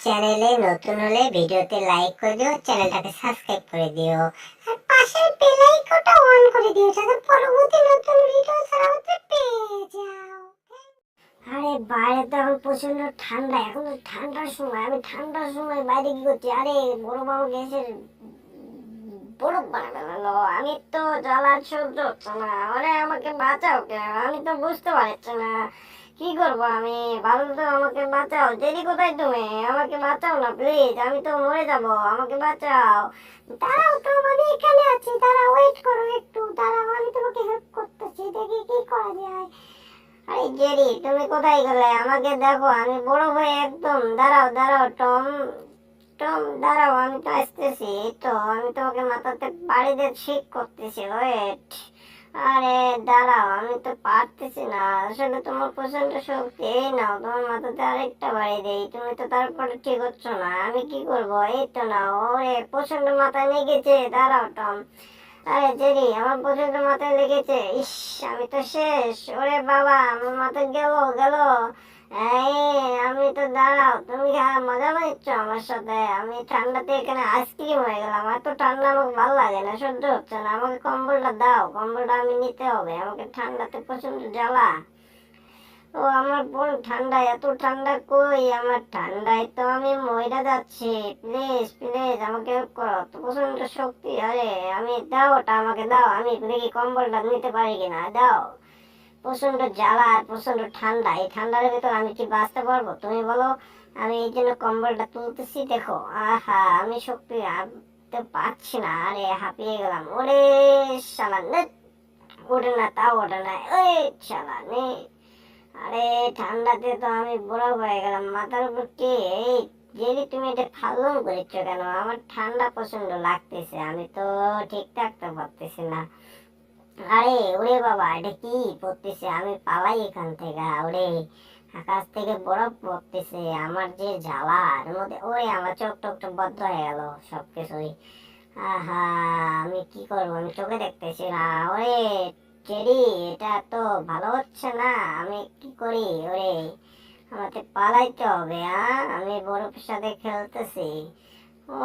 চ্যানেলে নতুন হলে ভিডিওতে লাইক করে দিও, চ্যানেলটাকে সাবস্ক্রাইব করে দিও আর পাশের বেল আইকনটা অন করে দিও যাতে পরবর্তী নতুন ভিডিও ছাড়া পেয়ে যাও। আরে বাইরে তো এখন প্রচন্ড ঠান্ডা, এখন তো ঠান্ডার সময়, আমি ঠান্ডার সময় বাইরে কি করছি? আরে বড় বাবু গ্যাসের বরফ বানালো, আমি তো জ্বালা সহ্য হচ্ছে না। আরে আমাকে বাঁচাও কে, আমি তো বুঝতে পারছি না কি করবো আমি। ভালো তো আমাকে বাঁচাও। জেরি কোথায় তুমি? আমাকে বাঁচাও না প্লিজ, আমি তো মরে যাব, আমাকে বাঁচাও। দাঁড়াও তো, আমি এখানে আছি, দাঁড়াও, ওয়েট করো একটু, দাঁড়াও, আমি তোমাকে হেল্প করতেছি, দেখি কি করা যায়। আরে জেরি তুমি কোথায় গেলে? আমাকে দেখো, আমি বড় হয়ে একদম। দাঁড়াও দাঁড়াও টম, টম দাঁড়াও, আমি তো আসতেছি। এই তো আমি তোমাকে মাথাতে বাড়ি দিয়ে ঠিক করতেছি, ওয়েট। আরে দাঁড়াও, আমি তো পারতেছি না, আসলে তোমার প্রচন্ড শক্তি। এই নাও, তোমার মাথাতে আরেকটা বাড়ি দেই, তুমি তো তারপরে ঠিক হচ্ছ না, আমি কি করবো? এই তো নাও। ওরে প্রচন্ড মাথায় লেগেছে, দাঁড়াও টম। আরে জেরি আমার প্রচন্ড মাথায় লেগেছে, ইস আমি তো শেষ। ওরে বাবা, আমার মাথায় গেল গেল। এই আমি তো, দাঁড়াও, তুমি মজা নিচ্ছ আমার সাথে? আমি ঠান্ডাতে এখানে আইসক্রিম হয়ে গেলাম, এত ঠান্ডা আমাকে ভালো লাগে না, সহ্য হচ্ছে না। আমাকে কম্বলটা দাও, কম্বলটা আমি নিতে হবে, আমাকে ঠান্ডাতে প্রচন্ড জ্বালা। ও আমার বোন, ঠান্ডা, এত ঠান্ডা কই আমার? ঠান্ডায় তো আমি মইরা যাচ্ছি, প্লিজ প্লিজ আমাকে হেল্প করো, তো প্রচন্ড শক্তি। আরে আমি, দাও ওটা আমাকে দাও, আমি দেখি কম্বলটা নিতে পারি কিনা, দাও। প্রচন্ড জ্বালা আর প্রচন্ড ঠান্ডা, এই ঠান্ডার ভিতর আমি কি বাঁচতে পারবো তুমি বলো? আমি এই জন্য কম্বলটা তুলতেছি, দেখো। আহা, আমি শক্তি আনতে পারছি না, আরে হাঁপিয়ে গেলাম। ওরে শালা নে, ওঠে না, তাও ওঠে না, ওই শালা নে। আরে ঠান্ডাতে তো আমি বুড়ো হয়ে গেলাম, মাথার উপর কে? এই জেরি তুমি এটা ফালতু করেছো কেন? আমার ঠান্ডা প্রচন্ড লাগতেছে, আমি তো ঠিক থাকতে পারতেছি না। আরে ওরে বাবা, এটা কি পড়তেছে? আমি পালাই এখান থেকে। ওরে আকাশ থেকে বরফ পড়তেছে, আমার যে জ্বালা এর মধ্যে। ওরে আমার চোখ টোক তো বদ্ধ হয়ে গেল সবকিছুই। আহা, আমি কি করবো? আমি চোখে দেখতেছি না। ওরে টেডি, এটা তো ভালো হচ্ছে না, আমি কি করি? ওরে আমাকে পালাইতে হবে। আমি বরফের সাথে খেলতেছি। ও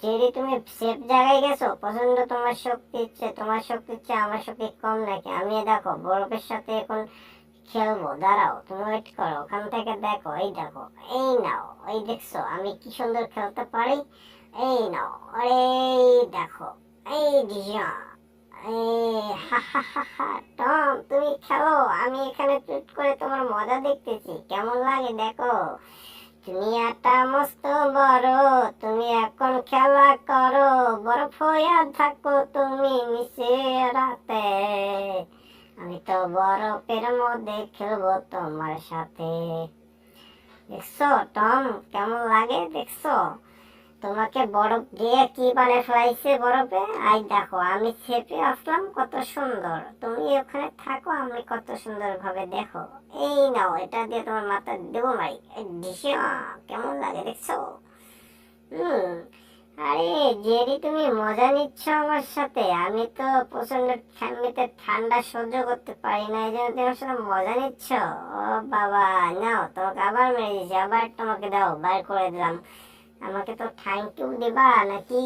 জেরি, তুমি সেফ জায়গায় গেছো? পছন্দ। তোমার শক্তি ইচ্ছে, তোমার শক্তি ইচ্ছে আমার শক্তি কম নাকি? আমি দেখো বরফের সাথে এখন খেলবো, দাঁড়াও, তুমি ওয়েট করো, ওখান থেকে দেখো, এই দেখো, এই নাও, এই দেখছো আমি কি সুন্দর খেলতে পারি? এই নাও, এই দেখো, এই ডিজা, এই হা হা হা হা। টম তুমি খেলো, আমি এখানে চুট করে তোমার মজা দেখতেছি, কেমন লাগে দেখো। দুনিয়াটা মস্ত বড়, তুমি এখন খেলা করো, বরফ হইয়া থাকো তুমি নিচে রাতে, আমি তো বরফের মধ্যে খেলবো তোমার সাথে। দেখছো টম, কেমন লাগে দেখছো? তোমাকে বরফ দিয়ে কি বানিয়ে ফেলাইছে বরফে। আই দেখো, আমি চেপে আসলাম, কত সুন্দর। তুমি ওখানে থাকো, আমি কত সুন্দর ভাবে দেখো। এই নাও, এটা দিয়ে তোমার মাথা দেবো মারি। কেমন লাগে দেখছো? হুম। আরে জেরি, তুমি মজা নিচ্ছ আমার সাথে? আমি তো প্রচন্ড ঠান্ডাতে ঠান্ডা সহ্য করতে পারি না, এই জন্য তোমার সাথে মজা নিচ্ছ। ও বাবা, নাও, তোমাকে আবার মেরে দিয়েছি, আবার তোমাকে দাও, বার করে দিলাম। আমাকে তো থ্যাংক ইউ দিবা নাকি?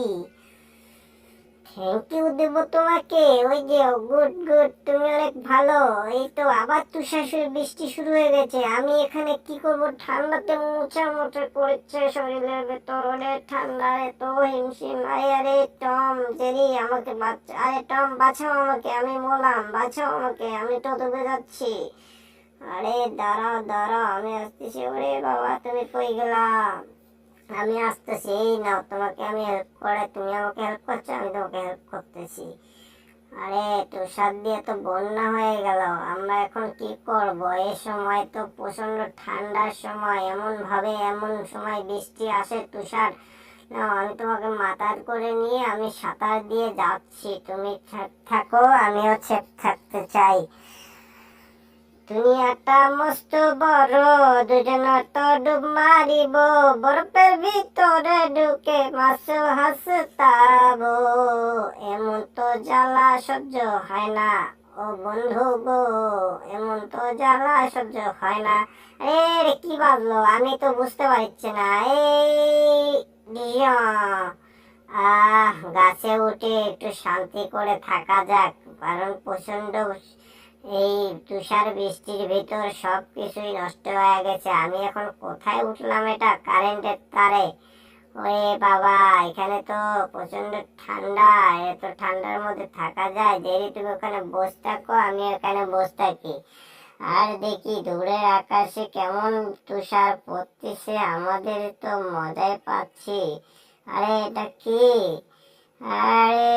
থ্যাংক ইউ দেবো তোমাকে? ওই যে গুড গুড, তুমি অনেক ভালো। এই তো আবার তুষার বৃষ্টি শুরু হয়ে গেছে, আমি এখানে কি করব? ঠান্ডাতে মোচা পড়েছে শরীরের ভেতর, অনেক ঠান্ডা, এত হিমশিম। আরে আরে টম, জেরি আমাকে বাঁচা, আরে টম বাঁচাও আমাকে, আমি মরলাম, বাঁচাও আমাকে, আমি তো ডুবে যাচ্ছি। আরে দাঁড়াও দাঁড়াও, আমি আসতেছি। ওরে বাবা, তুমি কই গেলা? আমি আসতেছি, এই নাও, তোমাকে আমি হেল্প করে, তুমি আমাকে হেল্প করছো, আমি তোমাকে হেল্প করতেছি। আরে তুষার দিয়ে তো বন্যা হয়ে গেল, আমরা এখন কি করব? এই সময় তো প্রচন্ড ঠান্ডার সময়, এমন ভাবে এমন সময় বৃষ্টি আসে, তুষার। নাও, আমি তোমাকে মাথার করে নিয়ে আমি সাঁতার দিয়ে যাচ্ছি, তুমি থাকো, আমিও সেফ থাকতে চাই। দুনিয়াটা মস্ত বড়, দুজন তো ডুব মারিব, বরফের ভিতরে ঢুকে মাছ হাসতাবো, এমন তো জ্বালা সহ্য হয় না। ও বন্ধু গো, এমন তো জ্বালা সহ্য হয় না। আরে কি বাজলো, আমি তো বুঝতে পারছি না। এই ডিয়া, গাছে উঠে একটু শান্তি করে থাকা যাক, কারণ প্রচন্ড এই তুষার বৃষ্টির ভিতর সব কিছুই নষ্ট হয়ে গেছে। আমি এখন কোথায় উঠলাম, এটা কারেন্টের তারে। ওরে বাবা, এখানে তো প্রচন্ড ঠান্ডা। এত ঠান্ডার মধ্যে থাকা যায়? দেরি, তুমি ওখানে বসে থাকো, আমি ওখানে বসে থাকি। আর দেখি দূরের আকাশে কেমন তুষার পড়তেছে, আমাদের তো মজাই পাচ্ছি। আরে এটা কি? আরে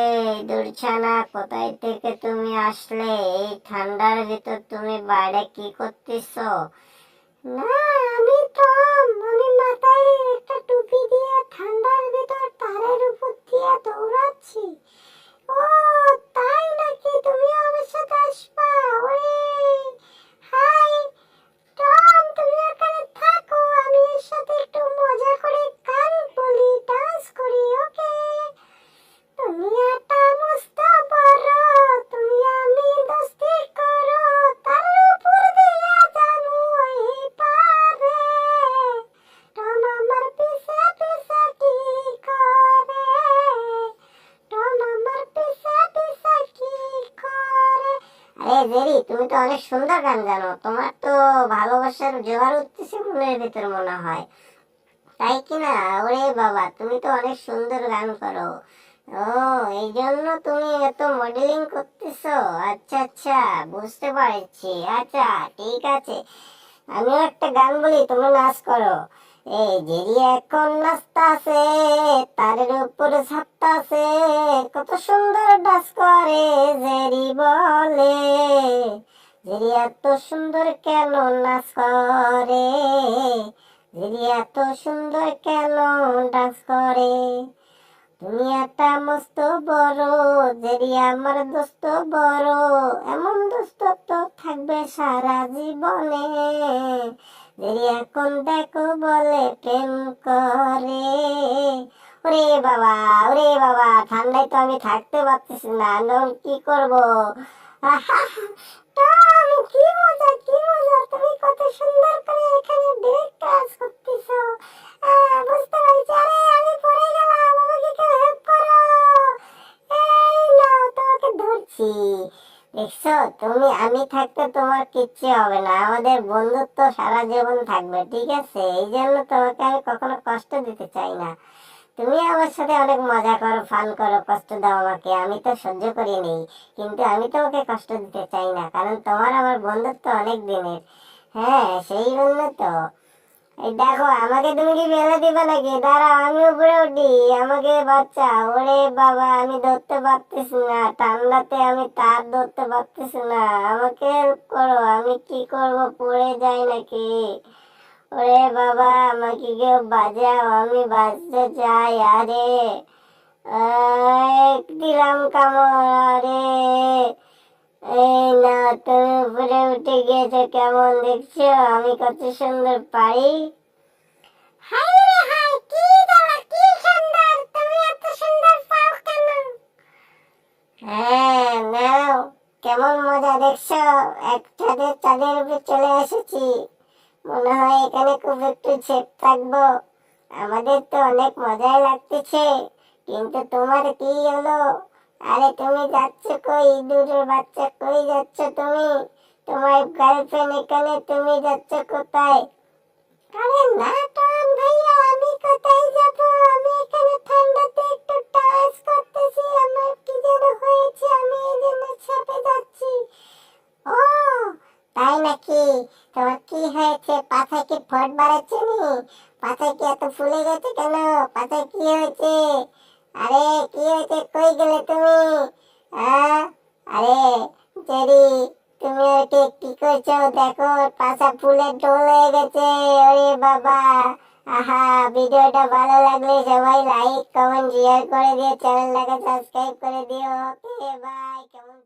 দুর্ছানা, কোথায় থেকে তুমি আসলে? এই ঠান্ডার ভিতর তুমি বাইরে কি করতেছো? না, আমি মাথায় একটা টুপি দিয়ে ঠান্ডার ভিতর তারের উপর দিয়ে দৌড়াচ্ছি। ও তাই নাকি? তুমি আমার সাথে আসবা? ওরে হাই টম, তুমি এখানে থাকো, আমি এর সাথে একটু মজা করে গান বলি, ডান্স করি, ওকে? দুনিয়াটা মস্ত বড়, তুমি আমি দোস্তি করো, তার উপর দিয়া জানু ওই পারে। টম আমার পিছে পিছে কি করে? টম আমার পিছে পিছে কি করে? আরে জেরি, তুমি তো অনেক সুন্দর গান জানো, তোমার তো ভালোবাসার জোয়ার উঠতেছে মনের ভিতর মনে হয়, তাই কি না? ওরে বাবা, তুমি তো অনেক সুন্দর গান করো। ও, এই জন্য তুমি এত মডেলিং করতেছো? আচ্ছা আচ্ছা, বুঝতে পারছি। আচ্ছা ঠিক আছে, আমিও একটা গান বলি, তুমি নাচ করো। এই জেরি এখন নাচতাছে, তারের উপরে ছাপতাছে, কত সুন্দর ডান্স করে জেরি বলে। জেরি এত সুন্দর কেন নাচ করে? জেরি এত সুন্দর কেন ডান্স করে? দুনিয়াটা মস্ত বড়, জেরি আমার দোস্ত বড়, এমন দোস্ত তো থাকবে সারা জীবনে। জেরি এখন দেখো বলে প্রেম করে। ওরে বাবা, ওরে বাবা, ঠান্ডায় তো আমি থাকতে পারতেছি না, আমি এখন কি করবো? আহা, টম, কি মজা কি মজা, তুমি কত সুন্দর করে এখানে ব্রেক ডান্স করতেছো। বুঝতে পারছি। আরে আমি পড়ে গেলাম, আমাকে কেউ হেল্প করো। এই নাও, তোমাকে ধরছি। দেখছো, তুমি আমি থাকতে তোমার কিচ্ছু হবে না, আমাদের বন্ধুত্ব সারা জীবন থাকবে, ঠিক আছে? এই জন্য তোমাকে আমি কখনো কষ্ট দিতে চাই না। তুমি আমার সাথে অনেক মজা করো, ফান করো, কষ্ট দাও আমাকে, আমি তো সহ্য করি নেই, কিন্তু আমি তোমাকে কষ্ট দিতে চাই না, কারণ তোমার আমার বন্ধুত্ব অনেক দিনের। হ্যাঁ, সেই জন্য তো। এই দেখো, আমাকে তুমি কি ফেলে দিবে নাকি? দাঁড়াও, আমি উপরে উঠি, আমাকে বাঁচাও। ওরে বাবা, আমি ধরতে পারতেছি না, ঠান্ডাতে আমি তার ধরতে পারতেছি না, আমাকে হেল্প করো, আমি কি করব, পড়ে যাই নাকি? ওরে বাবা, আমাকে কেউ বাঁচাও, আমি বাঁচতে চাই। আরে দিলাম কামড়। আরে এই না, তুমি উপরে উঠে গিয়েছো, কেমন দেখছো আমি কত সুন্দর পারি? হাই রে হাই, কি দাঁড়া, কি সুন্দর, তুমি এত সুন্দর পাও কেন? হ্যাঁ নাও, কেমন মজা দেখছো, একসাথে চাঁদের উপরে চলে এসেছি। মনে হয় এখানে খুব একটু ছেপ থাকবো, আমাদের তো অনেক মজাই লাগতেছে। কিন্তু তোমার কি হলো? আরে তুমি যাচ্ছ কই, দূরের বাচ্চা, কই যাচ্ছ তুমি? তোমার গার্লফ্রেন্ড এখানে, তুমি যাচ্ছ কোথায়? আরে না টম ভাইয়া, আমি কোথায় যাব? আমি এখানে ঠান্ডাতে একটু টাচ করতেছি, আমার কি যেন হয়েছে, আমি এই জন্য চেপে যাচ্ছি। ও তাই নাকি? তোমার কি হয়েছে? পাছায় কি ফট বাড়াচ্ছে নি? পাছায় কি এত ফুলে গেছে কেন? পাছায় কি হয়েছে? আরে কি হয়েছে, কই গেলে তুমি? হ্যাঁ, আরে জেরি, তুমি ওকে কি করছো? দেখো, পাছা ফুলে ঢোল হয়ে গেছে। ওরে বাবা, আহা, ভিডিওটা ভালো লাগলে সবাই লাইক কমেন্ট শেয়ার করে দিও, চ্যানেলটাকে সাবস্ক্রাইব করে দিও। ওকে বাই, কেমন